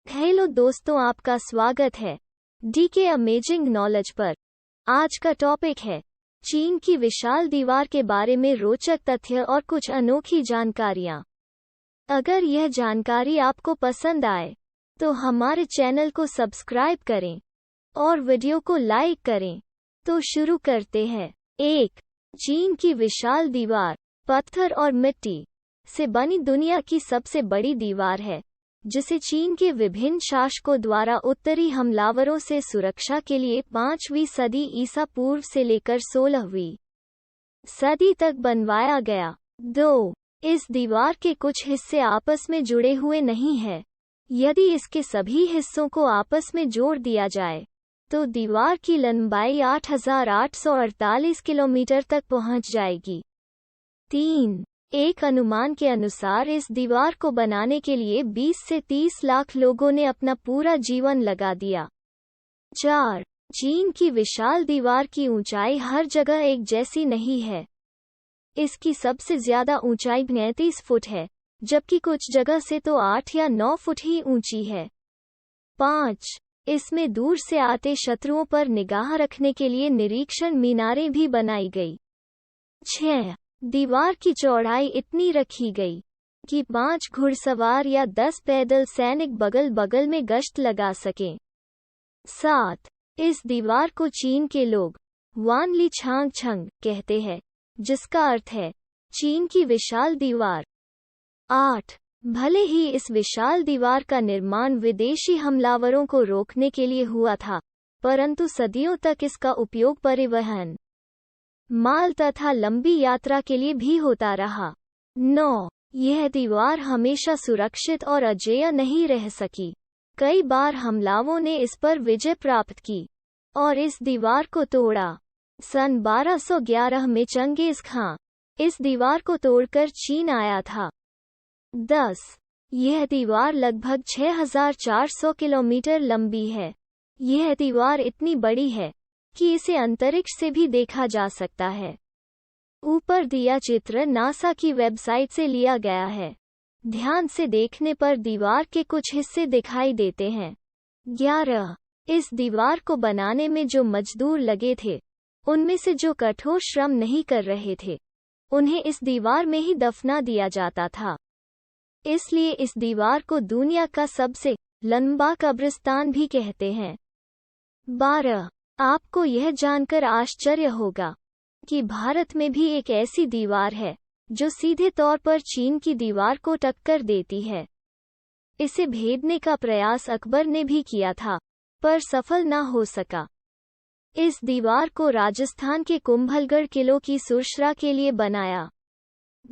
Hello दोस्तों, आपका स्वागत है डीके अमेजिंग नॉलेज पर। आज का टॉपिक है चीन की विशाल दीवार के बारे में रोचक तथ्य और कुछ अनोखी जानकारियां। अगर यह जानकारी आपको पसंद आए तो हमारे चैनल को सब्सक्राइब करें और वीडियो को लाइक करें। तो शुरू करते हैं। 1. चीन की विशाल दीवार पत्थर और मिट्टी से बनी दुनिया की सबसे बड़ी दीवार है, जिसे चीन के विभिन्न शासकों द्वारा उत्तरी हमलावरों से सुरक्षा के लिए 5वीं सदी ईसा पूर्व से लेकर 16वीं सदी तक बनवाया गया। 2. इस दीवार के कुछ हिस्से आपस में जुड़े हुए नहीं हैं। यदि इसके सभी हिस्सों को आपस में जोड़ दिया जाए तो दीवार की लंबाई 8,848 किलोमीटर तक पहुंच जाएगी। 3. एक अनुमान के अनुसार इस दीवार को बनाने के लिए 20 से 30 लाख लोगों ने अपना पूरा जीवन लगा दिया। 4. चीन की विशाल दीवार की ऊंचाई हर जगह एक जैसी नहीं है। इसकी सबसे ज्यादा ऊंचाई 39 फुट है, जबकि कुछ जगह से तो 8 या 9 फुट ही ऊंची है। 5. इसमें दूर से आते शत्रुओं पर निगाह रखने के लिए निरीक्षण मीनारें भी बनाई गई। 6. दीवार की चौड़ाई इतनी रखी गई कि 5 घुड़सवार या 10 पैदल सैनिक बगल बगल में गश्त लगा सकें। 7. इस दीवार को चीन के लोग वानली छांग छंग कहते हैं, जिसका अर्थ है चीन की विशाल दीवार। 8. भले ही इस विशाल दीवार का निर्माण विदेशी हमलावरों को रोकने के लिए हुआ था, परंतु सदियों तक इसका उपयोग परिवहन, माल तथा लंबी यात्रा के लिए भी होता रहा। 9. यह दीवार हमेशा सुरक्षित और अजेय नहीं रह सकी। कई बार हमलावरों ने इस पर विजय प्राप्त की और इस दीवार को तोड़ा। सन 1211 में चंगेज खां इस दीवार को तोड़कर चीन आया था। 10. यह दीवार लगभग 6,400 किलोमीटर लंबी है। यह दीवार इतनी बड़ी है कि इसे अंतरिक्ष से भी देखा जा सकता है। ऊपर दिया चित्र नासा की वेबसाइट से लिया गया है। ध्यान से देखने पर दीवार के कुछ हिस्से दिखाई देते हैं। 11. इस दीवार को बनाने में जो मजदूर लगे थे, उनमें से जो कठोर श्रम नहीं कर रहे थे, उन्हें इस दीवार में ही दफना दिया जाता था। इसलिए इस दीवार को दुनिया का सबसे लंबा कब्रिस्तान भी कहते हैं। 12. आपको यह जानकर आश्चर्य होगा कि भारत में भी एक ऐसी दीवार है जो सीधे तौर पर चीन की दीवार को टक्कर देती है। इसे भेदने का प्रयास अकबर ने भी किया था, पर सफल न हो सका। इस दीवार को राजस्थान के कुंभलगढ़ किलों की सुरक्षा के लिए बनाया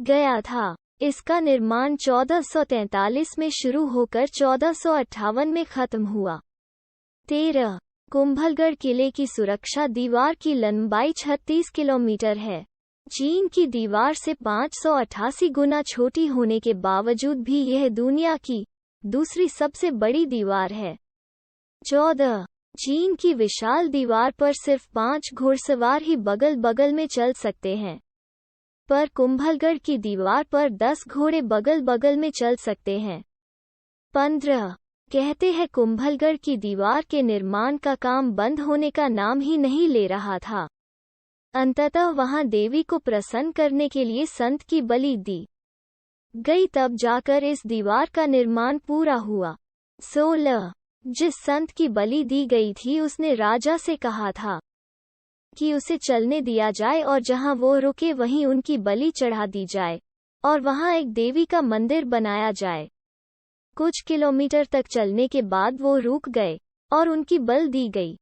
गया था। इसका निर्माण 1443 में शुरू होकर 1458 में खत्म हुआ। 13. कुंभलगढ़ किले की सुरक्षा दीवार की लंबाई 36 किलोमीटर है। चीन की दीवार से 588 गुना छोटी होने के बावजूद भी यह दुनिया की दूसरी सबसे बड़ी दीवार है। 14. चीन की विशाल दीवार पर सिर्फ 5 घुड़सवार ही बगल बगल में चल सकते हैं, पर कुंभलगढ़ की दीवार पर 10 घोड़े बगल बगल में चल सकते हैं। 15. कहते हैं कुंभलगढ़ की दीवार के निर्माण का काम बंद होने का नाम ही नहीं ले रहा था। अंततः वहां देवी को प्रसन्न करने के लिए संत की बलि दी गई, तब जाकर इस दीवार का निर्माण पूरा हुआ। 16. जिस संत की बलि दी गई थी उसने राजा से कहा था कि उसे चलने दिया जाए और जहां वो रुके वहीं उनकी बलि चढ़ा दी जाए और वहां एक देवी का मंदिर बनाया जाए। कुछ किलोमीटर तक चलने के बाद वो रुक गए और उनकी बलि दी गई।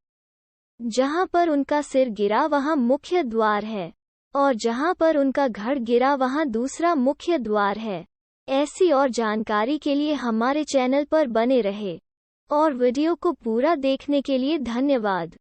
जहां पर उनका सिर गिरा वहां मुख्य द्वार है और जहां पर उनका धड़ गिरा वहां दूसरा मुख्य द्वार है। ऐसी और जानकारी के लिए हमारे चैनल पर बने रहे और वीडियो को पूरा देखने के लिए धन्यवाद।